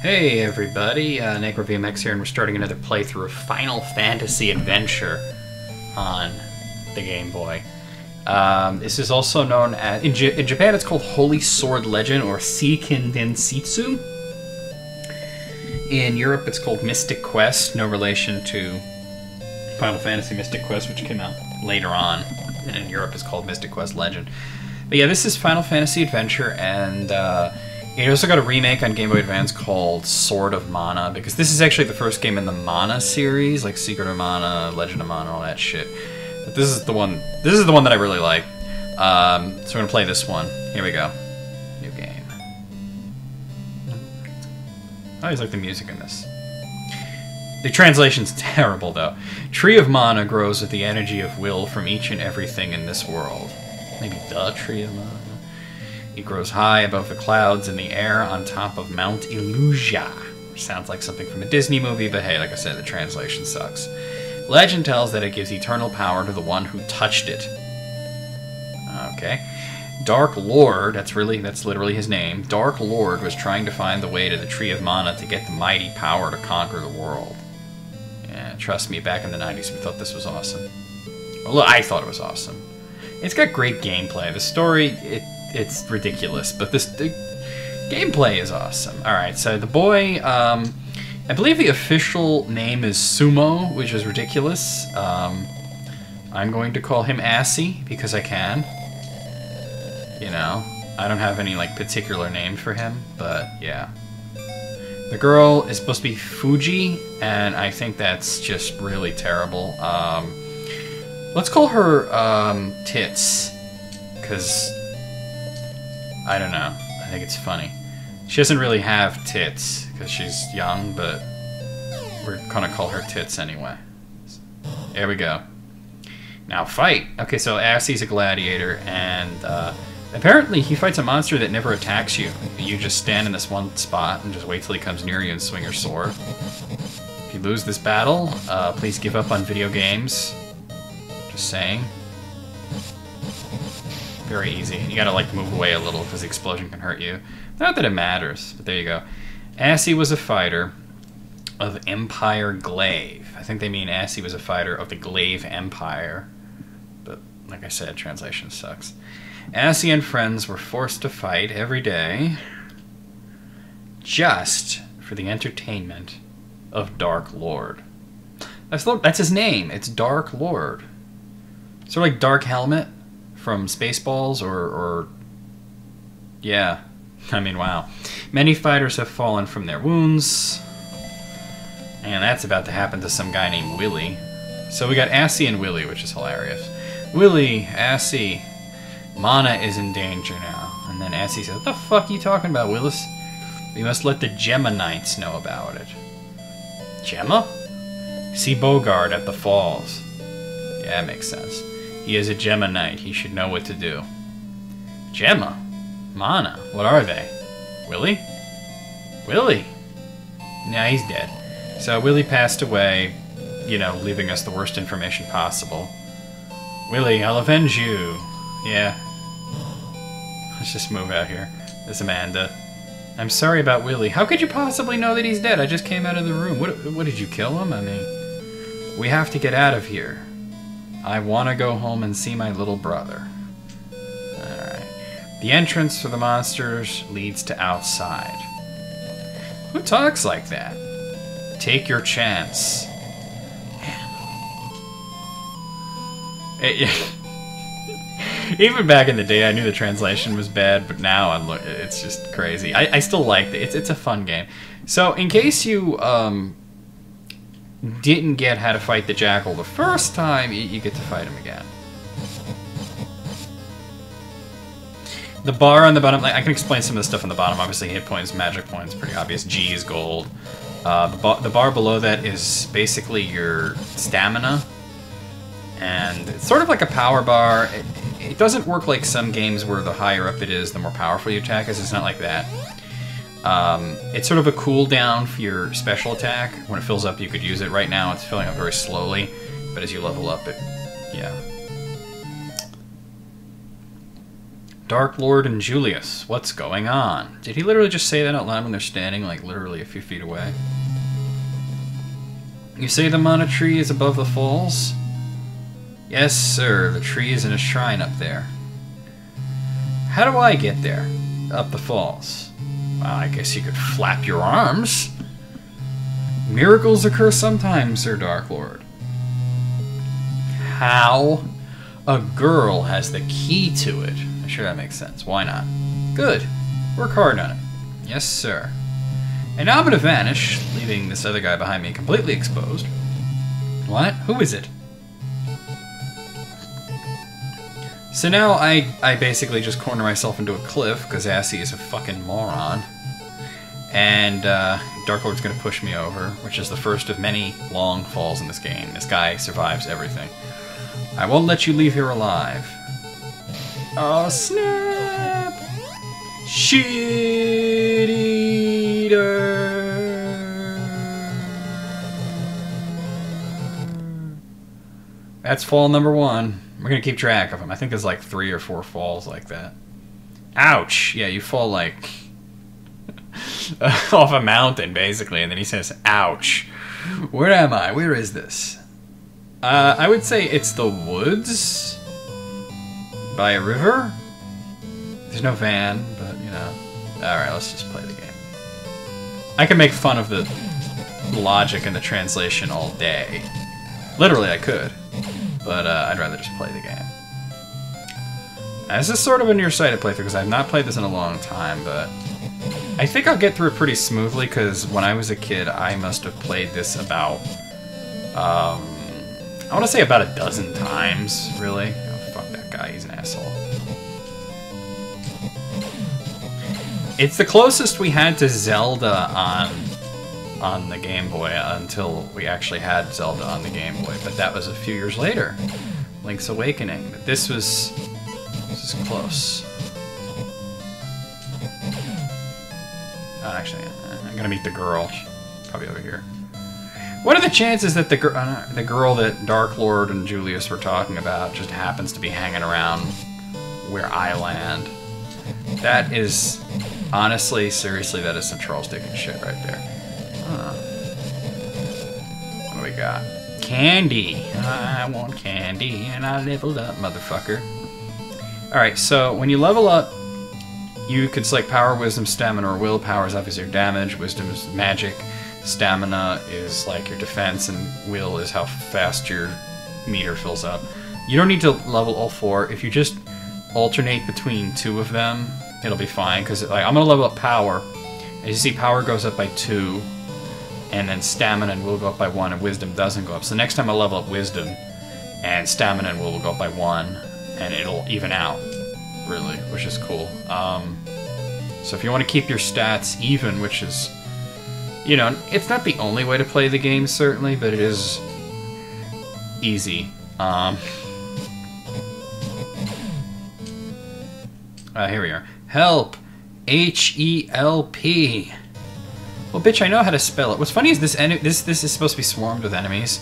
Hey everybody, NecroVMX here, and we're starting another playthrough of Final Fantasy Adventure on the Game Boy. This is also known as, in Japan it's called Holy Sword Legend, or Seiken Densetsu. In Europe it's called Mystic Quest, no relation to Final Fantasy Mystic Quest, which came out later on, and in Europe it's called Mystic Quest Legend. But yeah, this is Final Fantasy Adventure, and it also got a remake on Game Boy Advance called Sword of Mana, because this is actually the first game in the Mana series, like Secret of Mana, Legend of Mana, all that shit. But this is the one that I really like. So we're gonna play this one. Here we go. New game. I always like the music in this. The translation's terrible though. Tree of Mana grows with the energy of will from each and everything in this world. Maybe the Tree of Mana. It grows high above the clouds in the air on top of Mount Illusia. Which sounds like something from a Disney movie, but hey, like I said, the translation sucks. Legend tells that it gives eternal power to the one who touched it. Okay. Dark Lord, that's literally his name. Dark Lord was trying to find the way to the Tree of Mana to get the mighty power to conquer the world. Yeah, trust me, back in the 90s we thought this was awesome. Well, I thought it was awesome. It's got great gameplay. The story, it's ridiculous, but the gameplay is awesome. Alright, so the boy, I believe the official name is Sumo, which is ridiculous. I'm going to call him Assy, because I can. You know, I don't have any, like, particular name for him, but yeah. The girl is supposed to be Fuji, and I think that's just really terrible. Let's call her, Tits, because I don't know. I think it's funny. She doesn't really have tits because she's young, but we're gonna call her Tits anyway. There we go. Now fight. Okay, so Assy's a gladiator, and apparently he fights a monster that never attacks you. You just stand in this one spot and just wait till he comes near you and swing your sword. If you lose this battle, please give up on video games. Just saying. Very easy. You gotta, like, move away a little because the explosion can hurt you. Not that it matters, but there you go. Assy was a fighter of Empire Glaive. I think they mean Assy was a fighter of the Glaive Empire. But, like I said, translation sucks. Assy and friends were forced to fight every day just for the entertainment of Dark Lord. That's his name. It's Dark Lord. Sort of like Dark Helmet from Spaceballs, or yeah, I mean, wow. Many fighters have fallen from their wounds, and that's about to happen to some guy named Willy. So we got Assy and Willy, which is hilarious. Willy, Assy, Mana is in danger now. And then Assy says, what the fuck are you talking about, Willis? We must let the Gemma Knights know about it. Gemma? See Bogard at the falls. Yeah, that makes sense. He is a Gemma Knight. He should know what to do. Gemma? Mana? What are they? Willy? Willy? Nah, he's dead. So Willy passed away, you know, leaving us the worst information possible. Willy, I'll avenge you. Yeah. Let's just move out here. There's Amanda. I'm sorry about Willy. How could you possibly know that he's dead? I just came out of the room. What did you kill him? I mean, we have to get out of here. I want to go home and see my little brother. Alright. The entrance for the monsters leads to outside. Who talks like that? Take your chance. Even back in the day, I knew the translation was bad, but now it's just crazy. I still like it. It's a fun game. So, in case you didn't get how to fight the Jackal the first time, you get to fight him again. The bar on the bottom, I can explain some of the stuff on the bottom. Obviously, hit points, magic points, pretty obvious. G is gold. The bar below that is basically your stamina. And it's sort of like a power bar. It doesn't work like some games where the higher up it is, the more powerful your attack is. It's not like that. It's sort of a cooldown for your special attack. When it fills up, you could use it. Right now, it's filling up very slowly, but as you level up, it, yeah. Dark Lord and Julius, what's going on? Did he literally just say that out loud when they're standing, like, literally a few feet away? You say the mana tree is above the falls? Yes, sir. The tree is in a shrine up there. How do I get there? Up the falls? Well, I guess you could flap your arms. Miracles occur sometimes, Sir Dark Lord. How? A girl has the key to it. I'm sure that makes sense. Why not? Good. Work hard on it. Yes, sir. And now I'm going to vanish, leaving this other guy behind me completely exposed. What? Who is it? So now I basically just corner myself into a cliff, because Assy is a fucking moron. And Dark Lord's going to push me over, which is the first of many long falls in this game. This guy survives everything. I won't let you leave here alive. Oh, snap! Shit eater! That's fall number 1. We're gonna keep track of them. I think there's like 3 or 4 falls like that. Ouch! Yeah, you fall like off a mountain, basically, and then he says, ouch. Where am I? Where is this? I would say it's the woods by a river. There's no van, but, you know. Alright, let's just play the game. I can make fun of the logic and the translation all day. Literally, I could. But I'd rather just play the game. This is sort of a nearsighted playthrough, because I've not played this in a long time, but I think I'll get through it pretty smoothly, because when I was a kid, I must have played this about, I want to say about a dozen times, really. Oh, fuck that guy, he's an asshole. It's the closest we had to Zelda on the Game Boy until we actually had Zelda on the Game Boy, but that was a few years later. Link's Awakening. But this is close. Actually, I'm gonna meet the girl. She's probably over here. What are the chances that the girl that Dark Lord and Julius were talking about just happens to be hanging around where I land? That is, honestly, seriously, that is some Charles Dickens shit right there. What do we got? Candy. I want candy, and I leveled up, motherfucker. Alright, so when you level up, you can select Power, Wisdom, Stamina, or Willpower is obviously your damage, Wisdom is magic, Stamina is like your defense, and Will is how fast your meter fills up. You don't need to level all 4. If you just alternate between 2 of them, it'll be fine, because like, I'm going to level up Power. As you see, Power goes up by 2, and then Stamina and Will go up by 1, and Wisdom doesn't go up. So next time I level up Wisdom, and Stamina and Will go up by 1, and it'll even out, really, which is cool. So if you want to keep your stats even, which is, you know, it's not the only way to play the game, certainly, but it is easy. Here we are. Help! H-E-L-P. Well, bitch, I know how to spell it. What's funny is this is supposed to be swarmed with enemies,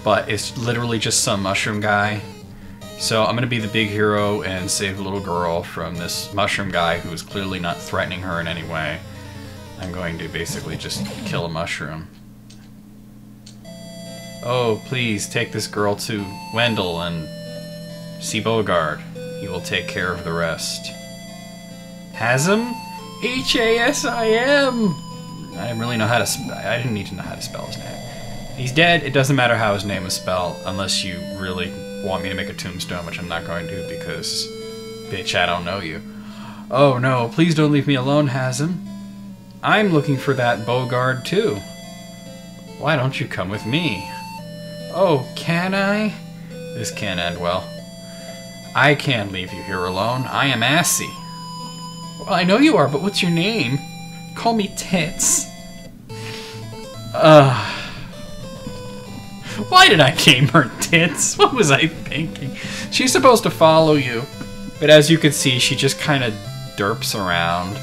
but it's literally just some mushroom guy. So I'm gonna be the big hero and save the little girl from this mushroom guy who is clearly not threatening her in any way. I'm going to basically just kill a mushroom. Oh, please take this girl to Wendell and see Bogard. He will take care of the rest. Hasm? H-A-S-I-M! I didn't really know how to I didn't need to know how to spell his name. He's dead. It doesn't matter how his name is spelled, unless you really want me to make a tombstone, which I'm not going to, because, bitch, I don't know you. Oh no, please don't leave me alone, Hasm. I'm looking for that Bogard, too. Why don't you come with me? Oh, can I? This can't end well. I can't leave you here alone. I am Assy. Well, I know you are, but what's your name? Call me Tits. Why did I name her Tits? What was I thinking? She's supposed to follow you, but as you can see, she just kind of derps around.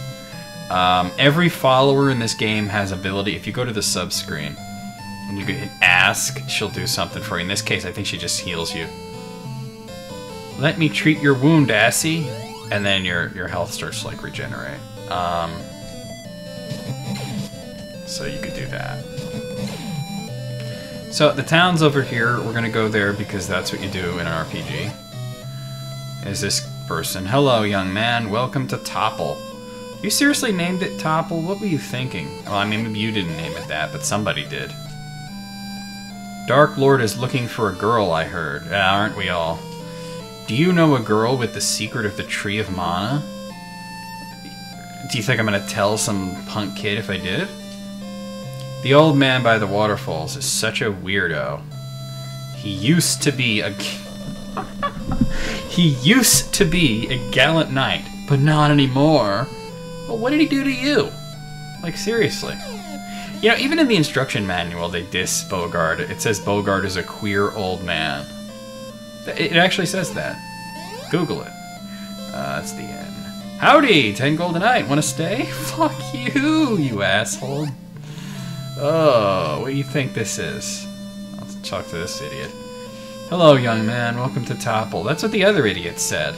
Every follower in this game has ability. If you go to the sub screen and you hit ask, she'll do something for you. In this case, I think she just heals you. Let me treat your wound, Assy. and then your health starts to like regenerate. So you could do that. So the town's over here. We're gonna go there because that's what you do in an RPG. Is this person? Hello, young man. Welcome to Topple. You seriously named it Topple? What were you thinking? Well, I mean, maybe you didn't name it that, but somebody did. Dark Lord is looking for a girl, I heard. Aren't we all? Do you know a girl with the secret of the Tree of Mana? Do you think I'm gonna tell some punk kid if I did? The old man by the waterfalls is such a weirdo. He used to be a... He used to be a gallant knight, but not anymore. Well, what did he do to you? Like, seriously. You know, even in the instruction manual, they diss Bogard. It says Bogard is a queer old man. It actually says that. Google it. That's the end. Howdy, 10 gold a night. Want to stay? Fuck you, you asshole. Oh, what do you think this is? Let's talk to this idiot. Hello, young man. Welcome to Topple. That's what the other idiot said.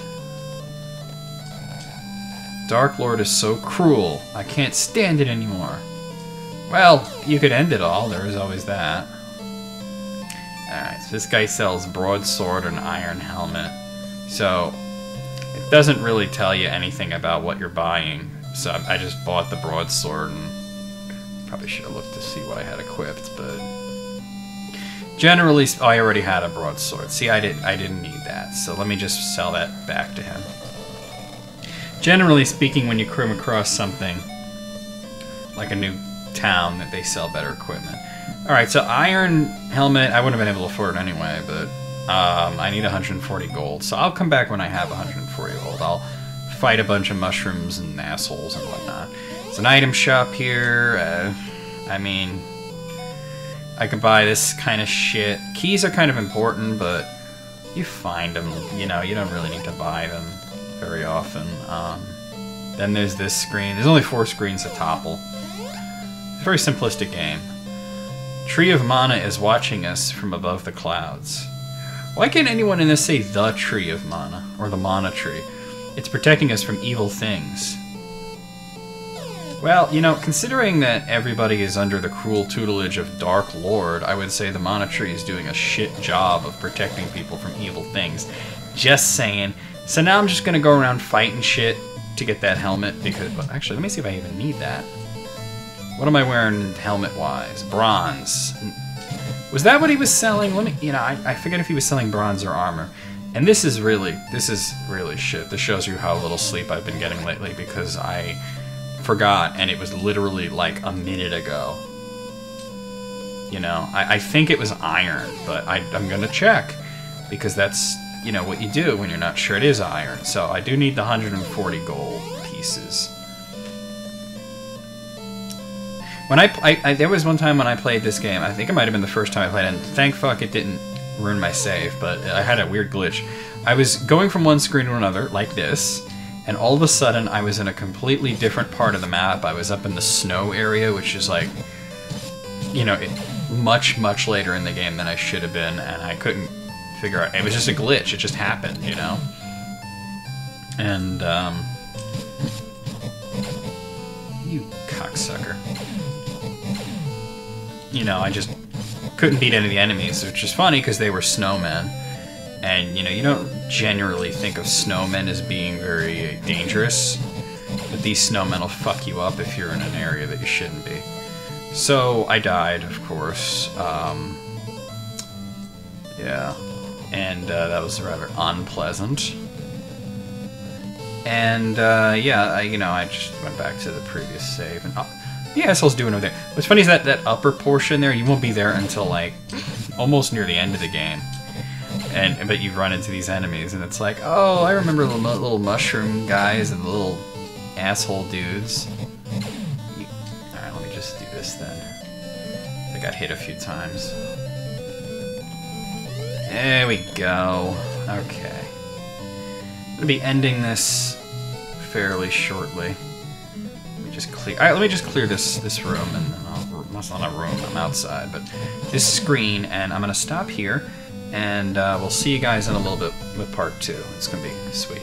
Dark Lord is so cruel. I can't stand it anymore. Well, you could end it all. There is always that. Alright, so this guy sells broadsword and iron helmet. So, it doesn't really tell you anything about what you're buying. So I just bought the broadsword and probably should have looked to see what I had equipped, but generally, oh, I already had a broadsword. See, I didn't need that. So let me just sell that back to him. Generally speaking, when you come across something like a new town, that they sell better equipment. Alright, so iron helmet, I wouldn't have been able to afford it anyway, but I need 140 gold. So I'll come back when I have 140 gold. I'll fight a bunch of mushrooms and assholes and whatnot. It's an item shop here. I mean, I could buy this kind of shit. Keys are kind of important, but you find them. You know, you don't really need to buy them very often. Then there's this screen. There's only 4 screens to Topple. It's a very simplistic game. Tree of Mana is watching us from above the clouds. Why can't anyone in this say the Tree of Mana, or the Mana Tree? It's protecting us from evil things. Well, you know, considering that everybody is under the cruel tutelage of Dark Lord, I would say the Mana Tree is doing a shit job of protecting people from evil things. Just saying. So now I'm just gonna go around fighting shit to get that helmet, because... Well, actually, let me see if I even need that. What am I wearing helmet-wise? Bronze. Was that what he was selling? Let me... You know, I forget if he was selling bronze or armor. And this is really shit. This shows you how little sleep I've been getting lately, because I forgot, and it was literally like a minute ago. You know, I think it was iron, but I'm gonna check, because that's, you know, what you do when you're not sure it is iron. So I do need the 140 gold pieces. When I there was one time when I played this game, I think it might have been the first time I played it, and thank fuck it didn't ruin my save, but I had a weird glitch. I was going from one screen to another, like this, and all of a sudden I was in a completely different part of the map. I was up in the snow area, which is like, you know, much later in the game than I should have been, and I couldn't figure out. It was just a glitch. It just happened, you know? And, you cocksucker. You know, I just couldn't beat any of the enemies, which is funny because they were snowmen. And, you know, you don't generally think of snowmen as being very dangerous, but these snowmen will fuck you up if you're in an area that you shouldn't be. So, I died, of course. Yeah. And that was rather unpleasant. And, yeah, I just went back to the previous save, and... the asshole's doing over there. What's funny is that upper portion there, you won't be there until, like, almost near the end of the game. But you run into these enemies, and it's like, oh, I remember the little mushroom guys and the little asshole dudes. Alright, let me just do this then. I got hit a few times. There we go. Okay. I'm gonna be ending this fairly shortly. Alright, let me just clear this room, and then that's not a room, I'm outside, but this screen, and I'm gonna stop here, and we'll see you guys in a little bit with part 2. It's gonna be sweet.